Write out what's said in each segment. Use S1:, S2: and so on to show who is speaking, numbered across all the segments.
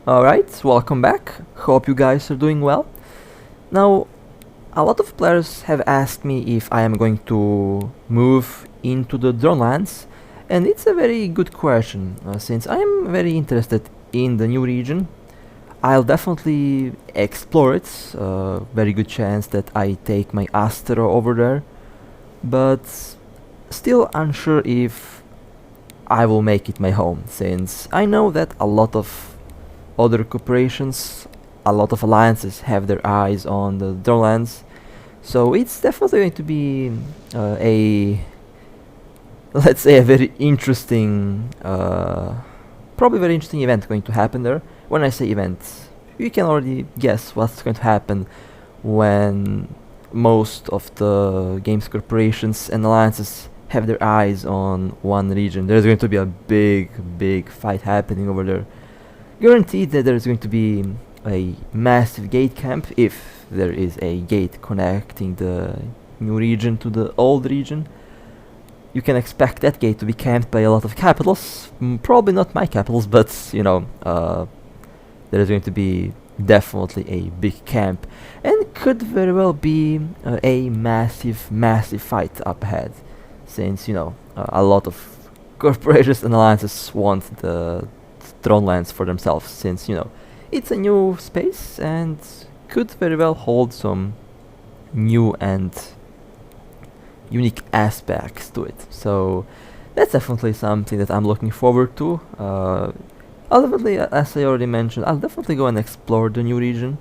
S1: Alright, welcome back. Hope you guys are doing well. Now, a lot of players have asked me if I am going to move into the Dronelands, and it's a very good question, since I am very interested in the new region. I'll definitely explore it, very good chance that I take my Astro over there, but still unsure if I will make it my home, since I know that a lot of other corporations, a lot of alliances have their eyes on the Dronelands, so it's definitely going to be let's say a very interesting, probably very interesting event going to happen there. When I say event, you can already guess what's going to happen when most of the games corporations and alliances have their eyes on one region. There's going to be a big fight happening over there. Guaranteed that there's going to be a massive gate camp, if there is a gate connecting the new region to the old region. You can expect that gate to be camped by a lot of capitals, probably not my capitals, but you know, there is going to be definitely a big camp, and could very well be a massive fight up ahead, since you know, a lot of corporations and alliances want the Dronelands for themselves, since you know, it's a new space and could very well hold some new and unique aspects to it. So that's definitely something that I'm looking forward to. I'll definitely, as I already mentioned, I'll definitely go and explore the new region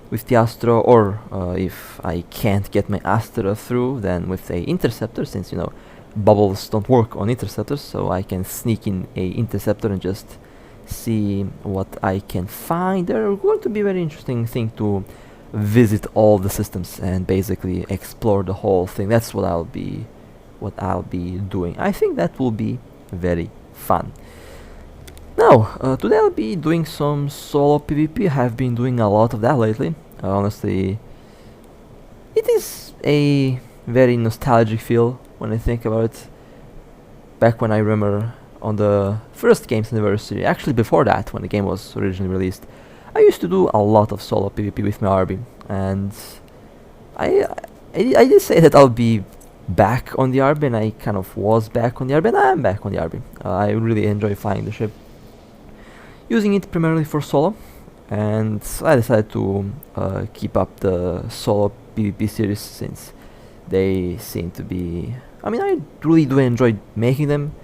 S1: with the Astro, or if I can't get my Astro through, then with a interceptor, since you know, bubbles don't work on interceptors, so I can sneak in a interceptor and just see what I can find. They're going to be a very interesting thing to visit all the systems and basically explore the whole thing. That's what I'll be doing. I think that will be very fun. Now, today I'll be doing some solo PvP. I have been doing a lot of that lately. Honestly, it is a very nostalgic feel when I think about it. Back when I remember on the first game's anniversary, actually before that, when the game was originally released, I used to do a lot of solo PvP with my Harby, and I did say that I'll be back on the Harby, and I kind of was back on the Harby, and I am back on the Harby. I really enjoy flying the ship, using it primarily for solo, and I decided to keep up the solo PvP series, since they seem to be, I mean, I really do enjoy making them.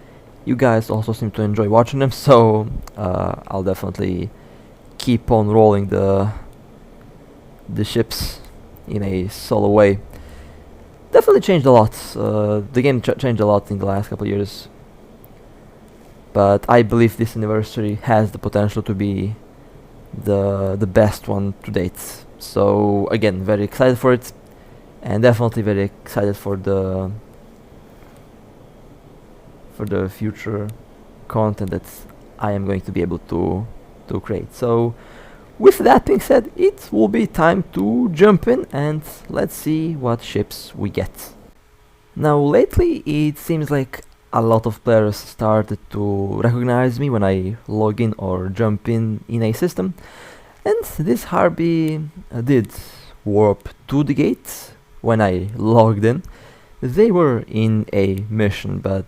S1: You guys also seem to enjoy watching them, so I'll definitely keep on rolling the ships in a solo way. Definitely changed a lot. The game changed a lot in the last couple of years, but I believe this anniversary has the potential to be the best one to date. So again, very excited for it, and definitely very excited for the future content that I am going to be able to create. So with that being said, it will be time to jump in and let's see what ships we get. Now lately it seems like a lot of players started to recognize me when I log in or jump in a system, and this Harby did warp to the gate when I logged in. They were in a mission, but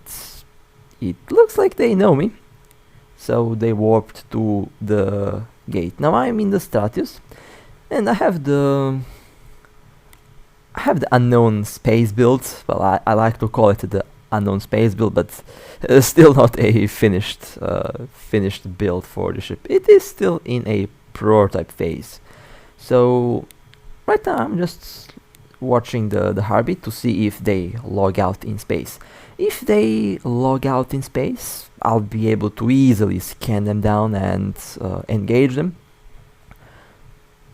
S1: it looks like they know me, so they warped to the gate. Now I'm in the Stratius, and I have the unknown space build. Well, I like to call it the unknown space build, but still not a finished build for the ship. It is still in a prototype phase. So right now I'm just watching the Harby to see if they log out in space. If they log out in space, I'll be able to easily scan them down and engage them.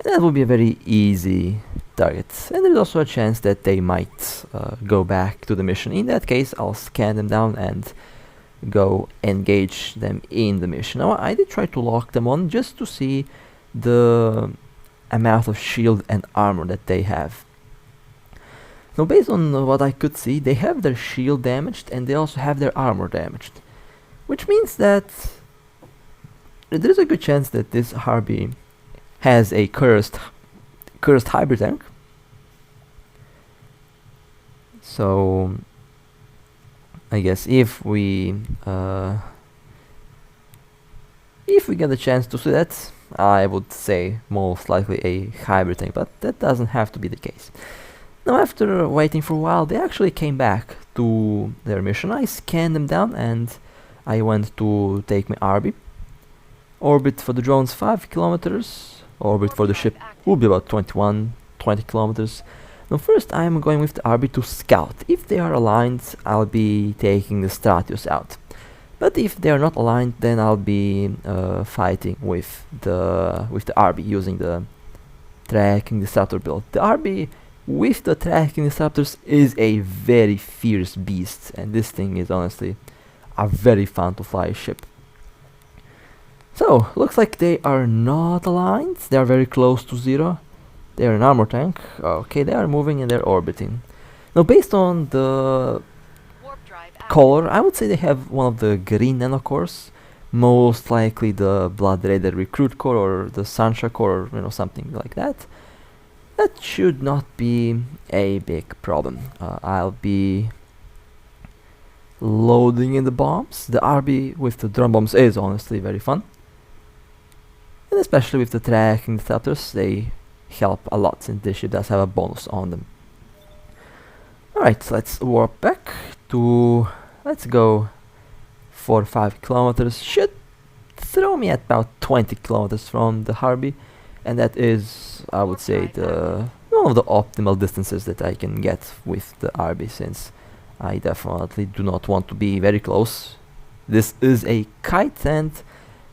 S1: And that will be a very easy target. And there's also a chance that they might go back to the mission. In that case, I'll scan them down and go engage them in the mission. Now, I did try to lock them on just to see the amount of shield and armor that they have. Now, based on what I could see, they have their shield damaged and they also have their armor damaged, which means that there's a good chance that this Harby has a cursed hybrid tank. So I guess if we get a chance to see that, I would say most likely a hybrid tank, but that doesn't have to be the case. Now, after waiting for a while, they actually came back to their mission. I scanned them down and I went to take my Harby. Orbit for the drones 5 kilometers. Orbit for the ship will be about 20 kilometers. Now first I'm going with the Harby to scout. If they are aligned, I'll be taking the Stratius out. But if they are not aligned, then I'll be fighting with the Harby using the tracking disruptor build. The Harby with the tracking disruptors is a very fierce beast, and this thing is honestly a very fun to fly ship. So looks like they are not aligned. They are very close to 0. They are an armor tank. Okay, they are moving and they're orbiting. Now based on the color, I would say they have one of the green nanocores, most likely the Blood Raider Recruit core or the Sancha core, or something like that. That should not be a big problem. I'll be loading in the bombs. The Harby with the drum bombs is honestly very fun, and especially with the tracking disruptors, they help a lot since this ship does have a bonus on them. Alright, let's warp back to, let's go 4 or 5 kilometers. Should throw me at about 20 kilometers from the Harby, and that is, I would say, one of the optimal distances that I can get with the Harby, since I definitely do not want to be very close. This is a kite, and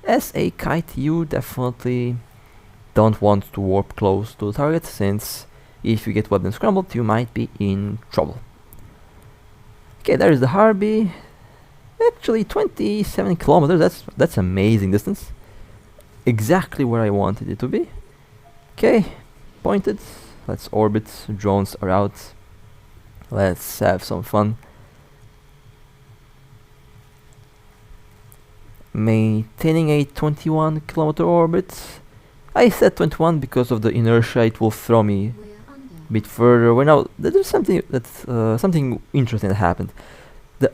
S1: as a kite you definitely don't want to warp close to the target, since if you get weapon scrambled you might be in trouble. Okay, there is the Harby. Actually 27 kilometers, that's amazing distance. Exactly where I wanted it to be. Okay, pointed. Let's orbit. Drones are out. Let's have some fun. Maintaining a 21 kilometer orbit. I said 21 because of the inertia. It will throw me a bit further away. Now there's something interesting that happened.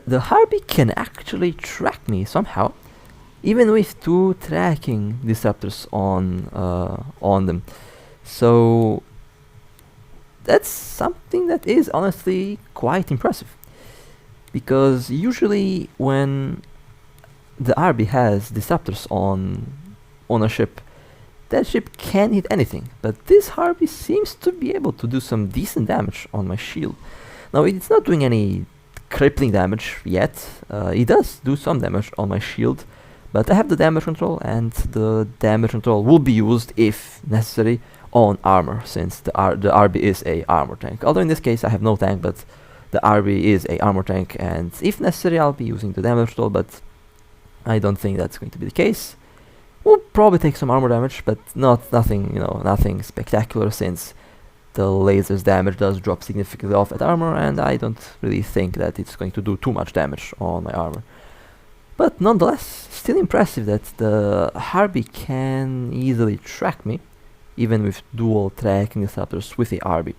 S1: The Harby can actually track me somehow, even with 2 tracking disruptors on them. So that's something that is honestly quite impressive, because usually when the Harby has disruptors on a ship, that ship can't hit anything, but this Harby seems to be able to do some decent damage on my shield. Now it's not doing any crippling damage yet. It does do some damage on my shield, but I have the damage control, and the damage control will be used if necessary on armor, since the Harby is a armor tank. Although in this case I have no tank, but the Harby is a armor tank, and if necessary I'll be using the damage control, but I don't think that's going to be the case. We'll probably take some armor damage, but nothing spectacular, since the laser's damage does drop significantly off at armor, and I don't really think that it's going to do too much damage on my armor. But nonetheless, still impressive that the Harby can easily track me, even with dual tracking disruptors with the Harby.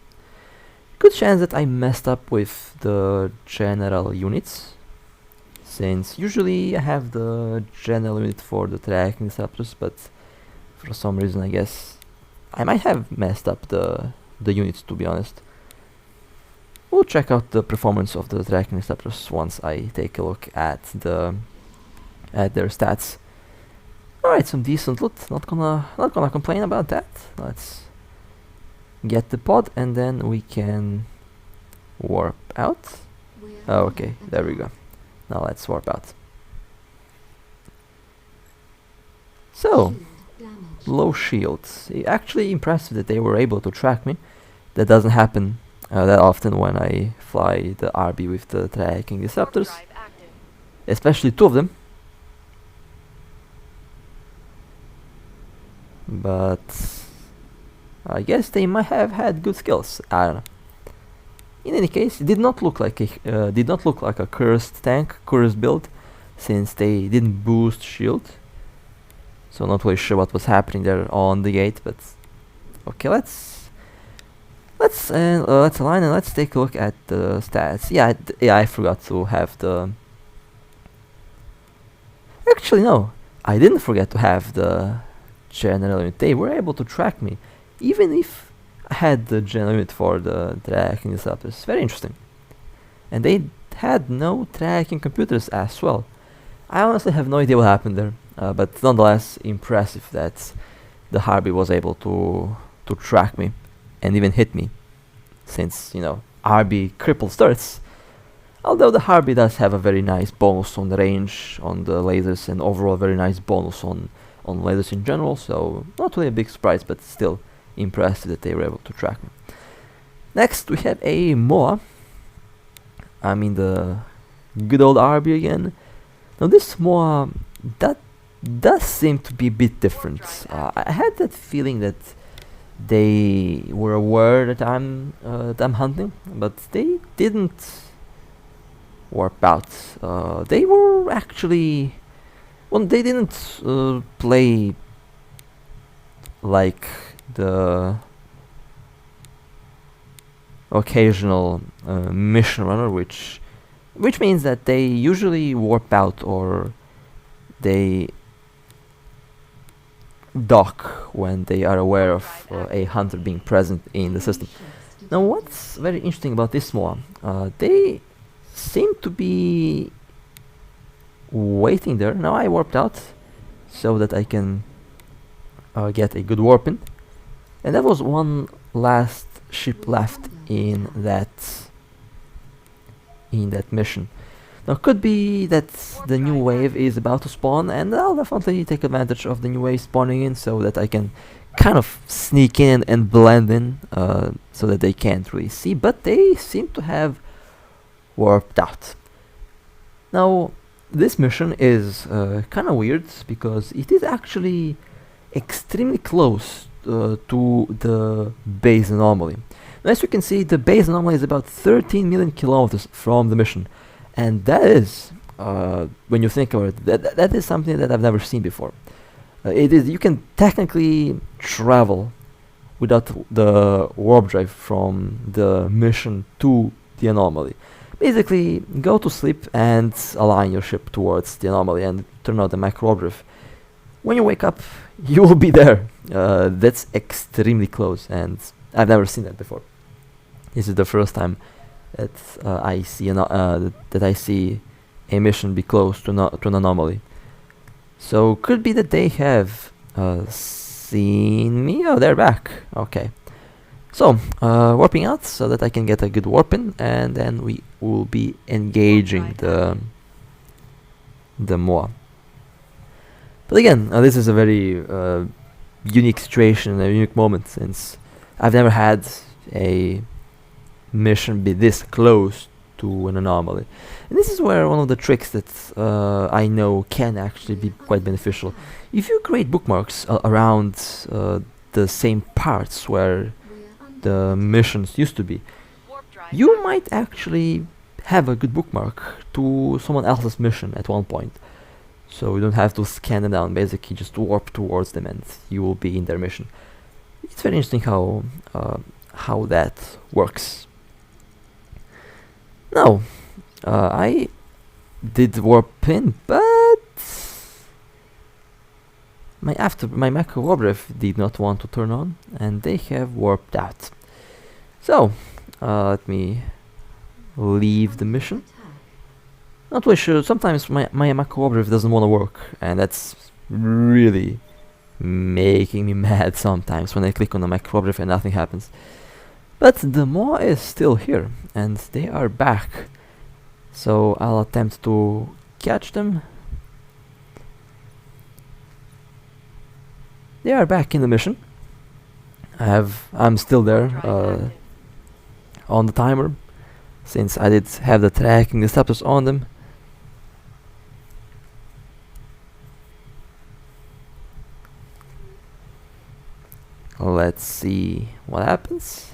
S1: Good chance that I messed up with the general units, since usually I have the general unit for the tracking disruptors, but for some reason I guess I might have messed up the units, to be honest. We'll check out the performance of the tracking disruptors once I take a look at their stats. Alright, some decent loot, not gonna complain about that. Let's get the pod and then we can warp out. Oh, okay, there we go. Now let's warp out. So, low shields. Actually impressive that they were able to track me. That doesn't happen that often when I fly the Harby with the tracking disruptors, especially 2 of them. But I guess they might have had good skills. I don't know. In any case, it did not look like a cursed tank, cursed build, since they didn't boost shield. so not really sure what was happening there on the gate. But okay, let's align and let's take a look at the stats. Yeah, I forgot to have the. Actually, no, I didn't forget to have the general unit. They were able to track me, even if I had the general unit for the tracking disruptors. Very interesting. And they had no tracking computers as well. I honestly have no idea what happened there, but nonetheless impressive that the Harby was able to track me and even hit me, since, you know, Harby cripples turrets. Although the Harby does have a very nice bonus on the range, on the lasers, and overall very nice bonus on lasers in general, so not really a big surprise, but still impressive that they were able to track me. Next we have a MOA. I mean the good old Harby again. Now this MOA, that does seem to be a bit different. I had that feeling that they were aware that I'm hunting, but they didn't warp out. They were actually, well, they didn't play like the occasional mission runner, which means that they usually warp out or they dock when they are aware of a hunter being present in the system. Now what's very interesting about this one, they seem to be waiting there. Now I warped out so that I can get a good warp in, and that was one last ship left in that mission. Now could be that the new wave is about to spawn, and I'll definitely take advantage of the new wave spawning in so that I can kind of sneak in and blend in, so that they can't really see, but they seem to have warped out. Now this mission is kind of weird because it is actually extremely close to the base anomaly. Now, as you can see, the base anomaly is about 13 million kilometers from the mission, and that is, when you think about it, that is something that I've never seen before. You can technically travel without the warp drive from the mission to the anomaly. Basically, go to sleep and align your ship towards the anomaly and turn out the macro warp drive. When you wake up, you will be there. That's extremely close, and I've never seen that before. This is the first time that I see a mission be close to an anomaly. So could be that they have seen me. Oh, they're back. Okay. So warping out so that I can get a good warp in, and then we will be engaging the MOA. But again, this is a very unique situation, a unique moment, since I've never had a mission be this close to an anomaly. And this is where one of the tricks that I know can actually be quite beneficial. If you create bookmarks around the same parts where the missions used to be, you might actually have a good bookmark to someone else's mission at one point. So you don't have to scan them down, basically just warp towards them and you will be in their mission. It's very interesting how that works. Now, I did warp in, but my macro warp drive did not want to turn on, and they have warped out. So, let me leave the mission. Not really sure. Sometimes my macro warp drive doesn't want to work, and that's really making me mad sometimes when I click on the macro warp drive and nothing happens. But the MOA is still here, and they are back. So I'll attempt to catch them. They are back in the mission. I'm still there on the timer, since I did have the tracking disruptors on them. Let's see what happens.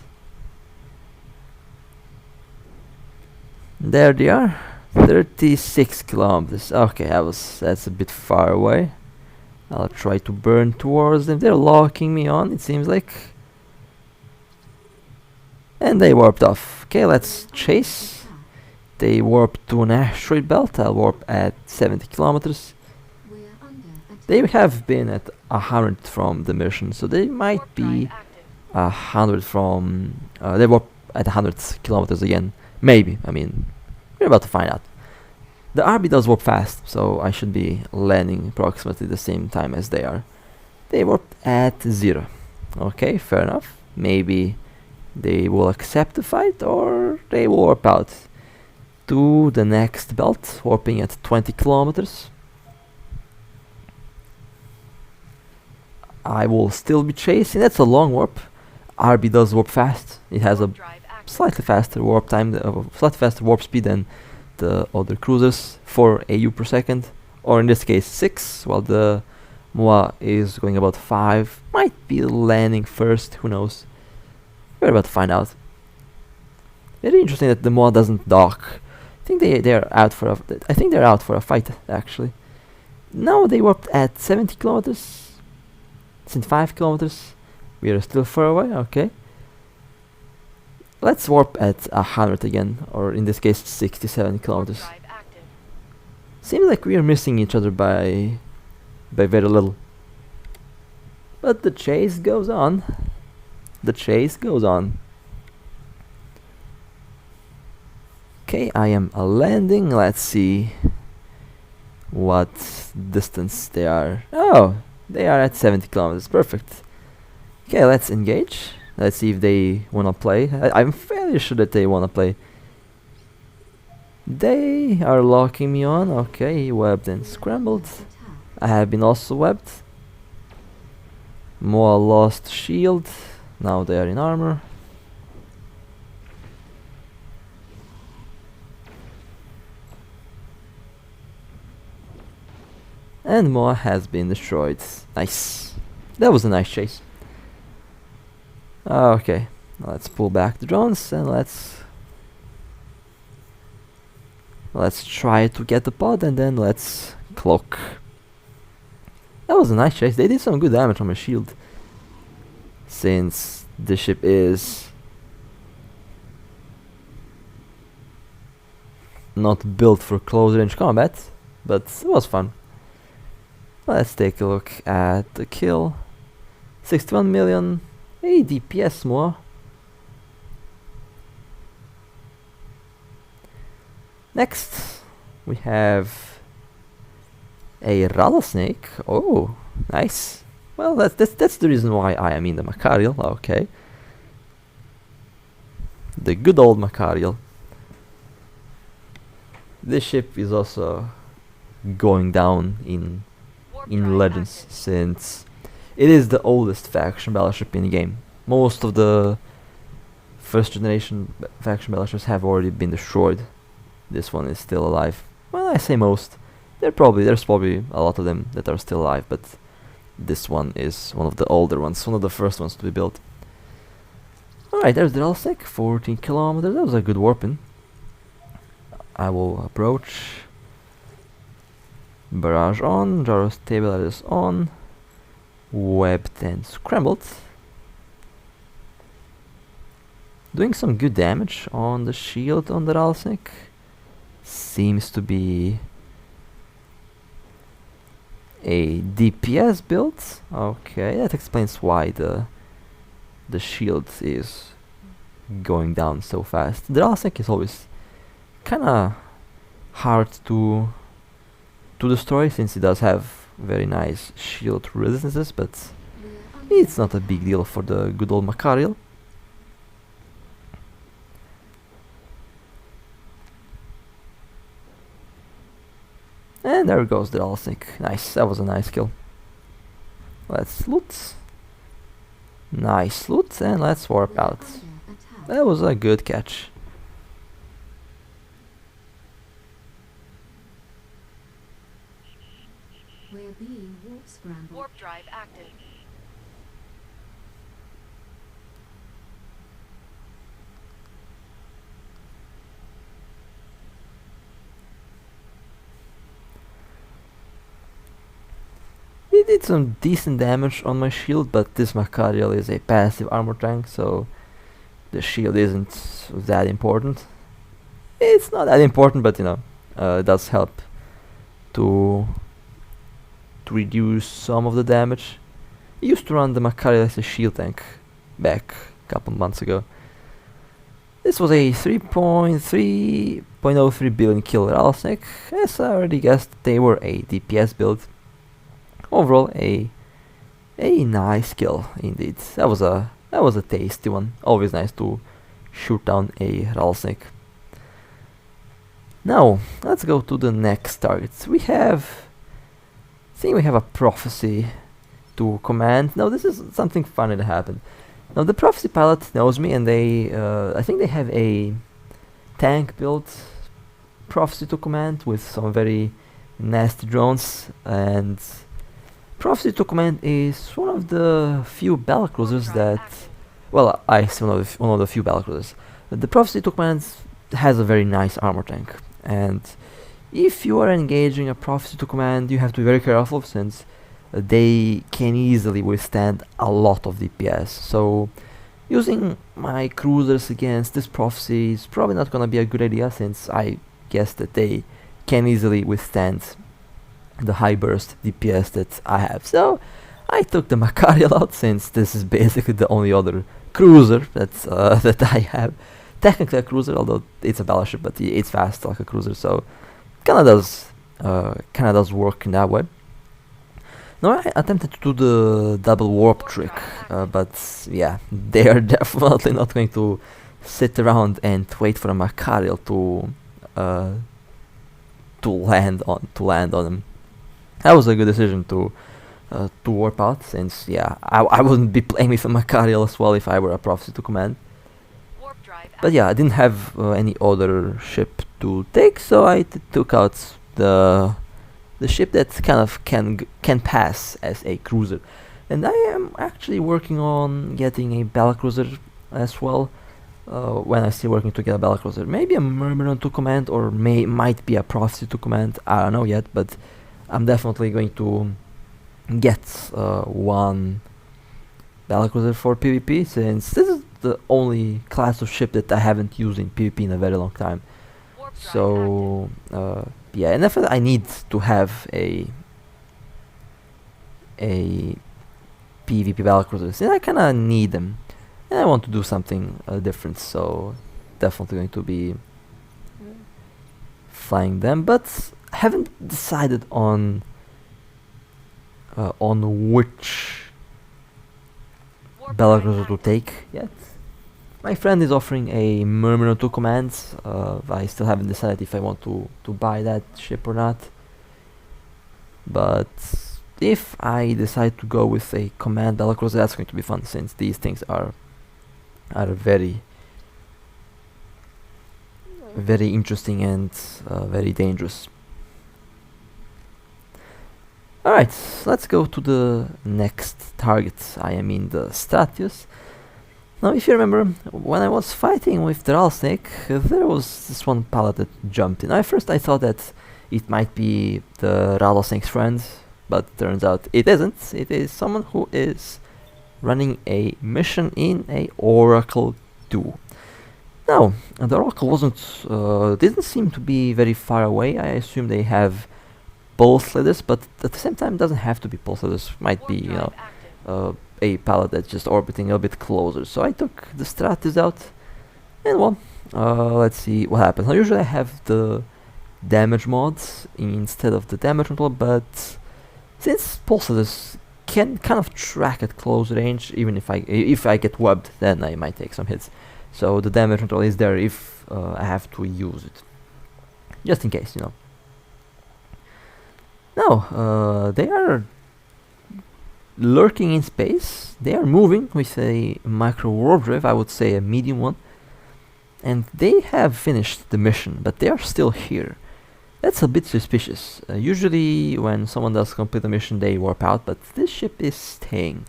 S1: There they are, 36 kilometers. Okay, that's a bit far away. I'll try to burn towards them. They're locking me on, it seems like. And they warped off. Okay, let's chase. They warped to an asteroid belt. I'll warp at 70 kilometers. They have been at 100 from the mission, so they might be 100 from... they warp at 100 kilometers again. Maybe, I mean, we're about to find out. The Harby does warp fast, so I should be landing approximately the same time as they are. They warped at 0. Okay, fair enough. Maybe they will accept the fight, or they will warp out to the next belt, warping at 20 kilometers. I will still be chasing. That's a long warp. RB does warp fast. It has a slightly faster warp time, slightly faster warp speed than the other cruisers, 4 AU per second, or in this case 6, while the MOA is going about 5. Might be landing first, who knows. We're about to find out. Very interesting that the MOA doesn't dock. I think they're out for a I think they're out for a fight actually. Now they warped at 70 kilometers. 5 kilometers. We are still far away, okay. Let's warp at 100 again, or in this case 67 kilometers. Seems like we are missing each other by very little. But the chase goes on. The chase goes on. Okay, I am landing. Let's see what distance they are. Oh, they are at 70 kilometers. Perfect. Okay, let's engage. Let's see if they wanna play. I'm fairly sure that they wanna play. They are locking me on. Okay, webbed and scrambled. I have been also webbed. Moa lost shield. Now they are in armor. And Moa has been destroyed. Nice. That was a nice chase. Okay, let's pull back the drones and let's try to get the pod, and then let's cloak. That was a nice chase. They did some good damage on my shield, since the ship is not built for close range combat, but it was fun. Let's take a look at the kill. 61 million. Hey, DPS more. Next, we have a Rattlesnake. Oh, nice. Well, that's the reason why I am in the Macarial. Okay. The good old Macarial. This ship is also going down in Legends, since it is the oldest faction battleship in the game. Most of the first generation faction battleships have already been destroyed. This one is still alive. Well, I say most. There's probably a lot of them that are still alive, but this one is one of the older ones, one of the first ones to be built. Alright, there's the Rattlesnake, 14 kilometers. That was a good warping. I will approach. Barrage on, gyro stabilizers on. Webbed and scrambled. Doing some good damage on the shield on the Rattlesnake. Seems to be a DPS build. Okay, that explains why the shield is going down so fast. The Rattlesnake is always kinda hard to destroy, since it does have very nice shield resistances, but it's not a big deal for the good old Macarial. And there goes the Rattlesnake. Nice, that was a nice kill. Let's loot. Nice loot, and let's warp out. That was a good catch.
S2: We're being warp scrambled.
S3: Warp drive active.
S1: did some decent damage on my shield, but this Macarial is a passive armor tank, so the shield isn't that important. It's not that important, but you know, it does help to reduce some of the damage. I used to run the Macarial as a shield tank back a couple months ago. This was a 3.03 billion kill Rattlesnake. As I already guessed, they were a DPS build. Overall, a nice kill indeed. That was a tasty one. Always nice to shoot down a Rattlesnake. Now let's go to the next targets. I think we have a prophecy to command. Now this is something funny that happened. Now the prophecy pilot knows me, and they I think they have a tank built prophecy to command with some very nasty drones. And prophecy to command is one of the few battlecruisers that, well, I say one of the few battlecruisers. The prophecy to command has a very nice armor tank, and if you are engaging a prophecy to command, you have to be very careful, since they can easily withstand a lot of DPS. So using my cruisers against this prophecy is probably not gonna be a good idea, since I guess that they can easily withstand the high burst DPS that I have. So I took the Macarial out, since this is basically the only other cruiser that I have. Technically a cruiser, although it's a battleship, but it's fast like a cruiser, so kinda does work in that way. Now I attempted to do the double warp trick, but yeah, they are definitely not going to sit around and wait for a Macarial to land on them. That was a good decision to warp out, since yeah, I wouldn't be playing with a Macarial as well if I were a prophecy to command. But yeah, I didn't have any other ship to take, so I took out the ship that kind of can pass as a cruiser. And I am actually working on getting a Battlecruiser as well. When I say working to get a Battlecruiser, maybe a Murmur to command, or might be a prophecy to command. I don't know yet, but I'm definitely going to get one Battlecruiser for PvP, since this is the only class of ship that I haven't used in PvP in a very long time. So yeah, and definitely I need to have a PvP Battlecruisers, and I kinda need them, and I want to do something different, so definitely going to be flying them, but I haven't decided on which Battlecruiser to take yet. My friend is offering a Murmur 2 command. I still haven't decided if I want to buy that ship or not. But if I decide to go with a command Battlecruiser, that's going to be fun, since these things are very interesting and very dangerous. Alright, let's go to the next target. I am in the Stratius. Now, if you remember, when I was fighting with the Rattlesnake, there was this one pilot that jumped in. At first I thought that it might be the Rattlesnake's friend, but turns out it isn't. It is someone who is running a mission in a Oracle 2. Now, the Oracle didn't seem to be very far away. I assume they have pulse leaders, but at the same time doesn't have to be pulse leaders. Might be, you know, a pallet that's just orbiting a bit closer. So I took the Stratus out, and well, let's see what happens. Now usually I have the damage mods instead of the damage control, but since pulse leaders can kind of track at close range, even if I get webbed, then I might take some hits. So the damage control is there if I have to use it, just in case, you know. Now, they are lurking in space. They are moving with a micro warp drive, I would say a medium one. And they have finished the mission, but they are still here. That's a bit suspicious. Usually when someone does complete a mission, they warp out, but this ship is staying.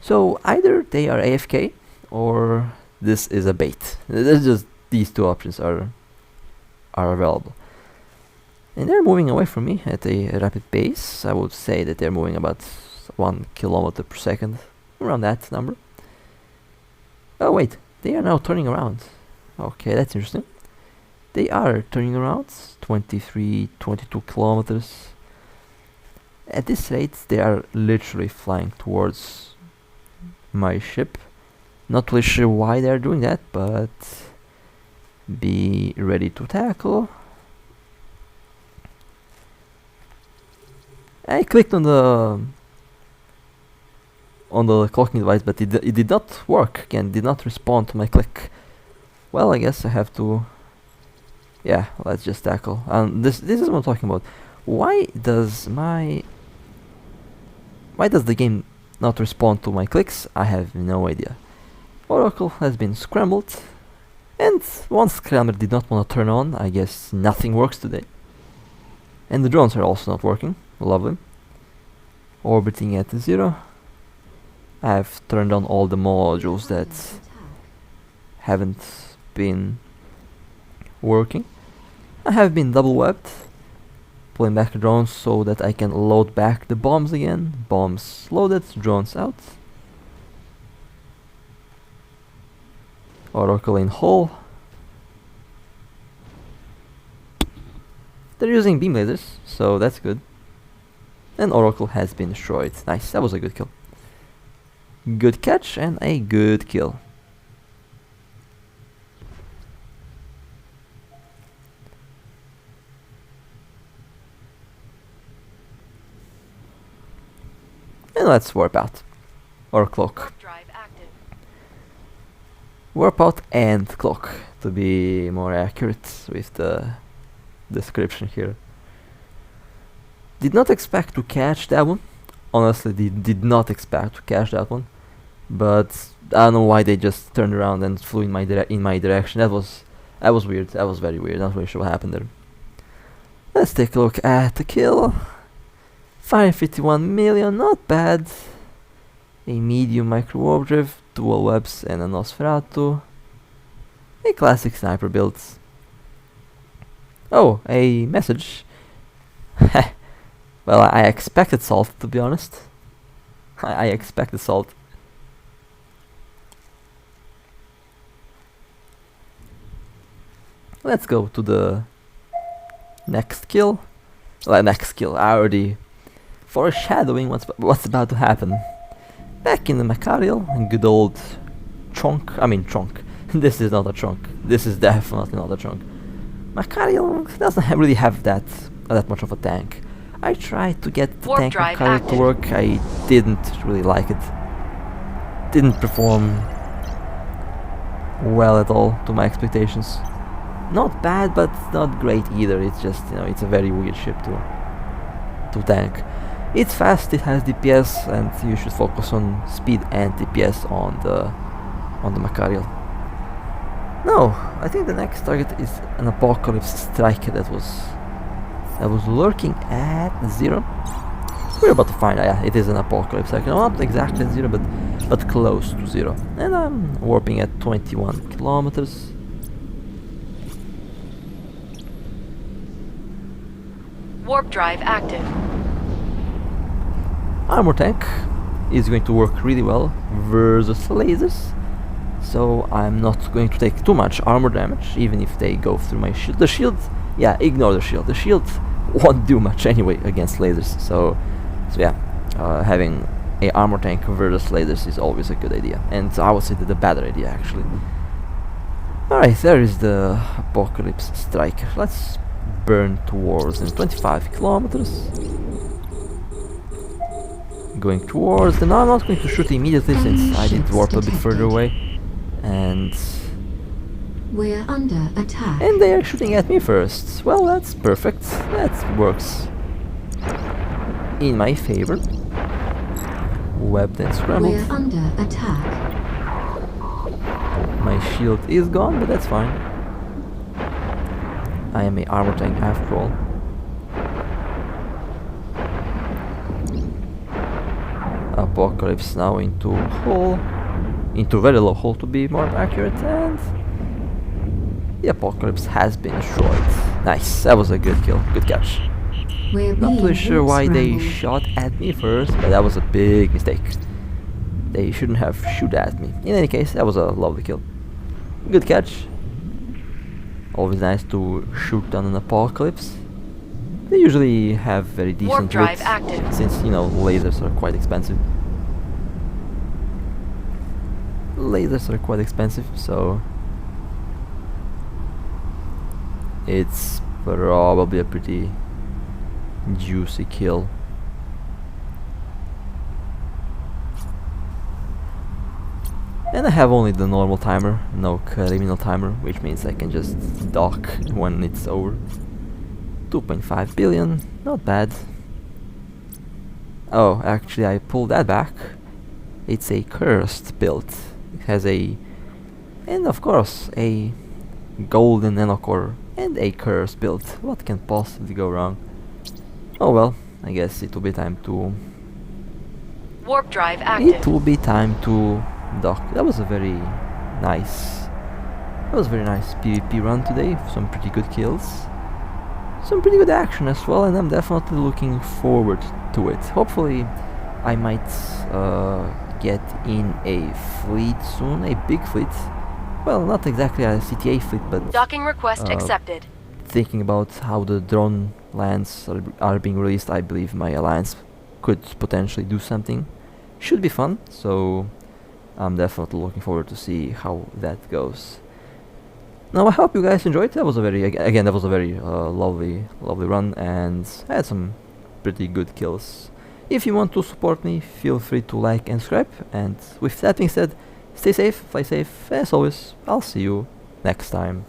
S1: So either they are AFK, or this is a bait. There's just these two options are available. And they're moving away from me at a rapid pace. I would say that they're moving about 1 kilometer per second, around that number. Oh wait, they are now turning around. Okay, that's interesting. They are turning around, 23, 22 kilometers. At this rate, they are literally flying towards my ship. Not really sure why they're doing that, but be ready to tackle. I clicked on the clocking device, but it did not work again, did not respond to my click. Well, I guess I have to, yeah, let's just tackle. And this is what I'm talking about. Why does the game not respond to my clicks? I have no idea. Oracle has been scrambled, and one scrambler did not want to turn on. I guess nothing works today. And the drones are also not working. Lovely. Orbiting at 0. I have turned on all the modules that haven't been working. I have been double webbed, pulling back the drones so that I can load back the bombs again. Bombs loaded, drones out. Oracle in hull. They're using beam lasers, so that's good. And Oracle has been destroyed. Nice, that was a good kill. Good catch and a good kill. And let's warp out. Or cloak. Warp out and cloak, to be more accurate with the description here. Did not expect to catch that one. Honestly, did not expect to catch that one. But I don't know why they just turned around and flew in my direction. That was weird. That was very weird. Not really sure what happened there. Let's take a look at the kill. 551 million, not bad. A medium micro warp drift, dual webs and a Nosferatu. A classic sniper build. Oh, a message. Well, I expected salt, to be honest. I expected salt. Let's go to the next kill. Next kill. I already foreshadowing what's about to happen. Back in the Macarial, good old chunk. Chunk. This is not a chunk. This is definitely not a chunk. Macarial doesn't really have that much of a tank. I tried to get the tank Macarial to work. I didn't really like it. Didn't perform well at all to my expectations. Not bad, but not great either. It's just, it's a very weird ship to tank. It's fast, it has DPS, and you should focus on speed and DPS on the Macarial. No, I think the next target is an Apocalypse Striker that was lurking at 0. We're about to find out. Yeah, it is an Apocalypse Striker. Not exactly at 0, but close to 0. And I'm warping at 21 kilometers.
S3: Warp drive active.
S1: Armor tank is going to work really well versus lasers, so I'm not going to take too much armor damage, even if they go through my shield. The shield, yeah, ignore the shield. The shield won't do much anyway against lasers, so yeah, having a armor tank versus lasers is always a good idea, and I would say that the better idea actually. Alright, there is the Apocalypse Striker. Let's burn towards 25 kilometers. Going towards them. Now I'm not going to shoot immediately since I did warp a bit further away. And
S2: we're under attack.
S1: And they are shooting at me first. Well, that's perfect. That works in my favor. Webbed and scrambled.
S2: We're under attack.
S1: My shield is gone, but that's fine. I am a armor tank after all. Apocalypse now into hull, into very low hull to be more accurate, and The apocalypse has been destroyed. Nice, that was a good kill, good catch.
S2: We're
S1: Not
S2: being
S1: really sure why they
S2: scrambled.
S1: shot at me first, but that was a big mistake. They shouldn't have shoot at me. In any case, that was a lovely kill. Good catch. Always nice to shoot on an apocalypse. They usually have very decent
S3: Warp drive
S1: loot,
S3: active.
S1: since, you know, lasers are quite expensive. Lasers are quite expensive, so it's probably a pretty juicy kill. And I have only the normal timer, no criminal timer, which means I can just dock when it's over. 2.5 billion, not bad. Oh, actually I pulled that back. It's a cursed build. It has a, and of course, a golden nanocore and a cursed build. What can possibly go wrong? Oh well, I guess it will be time to...
S3: Warp drive
S1: It
S3: active.
S1: will be time to dock. That was a very nice... That was a very nice PvP run today. Some pretty good kills. Some pretty good action as well, and I'm definitely looking forward to it. Hopefully I might get in a fleet soon, a big fleet. Well, not exactly a CTA fleet, but
S3: Docking request
S1: uh,
S3: accepted.
S1: thinking about how the drone lands are being released, I believe my alliance could potentially do something. Should be fun, so I'm definitely looking forward to see how that goes. Now I hope you guys enjoyed. That was a very again that was a very lovely run, and I had some pretty good kills. If you want to support me, feel free to like and subscribe. And with that being said, stay safe, fly safe. As always, I'll see you next time.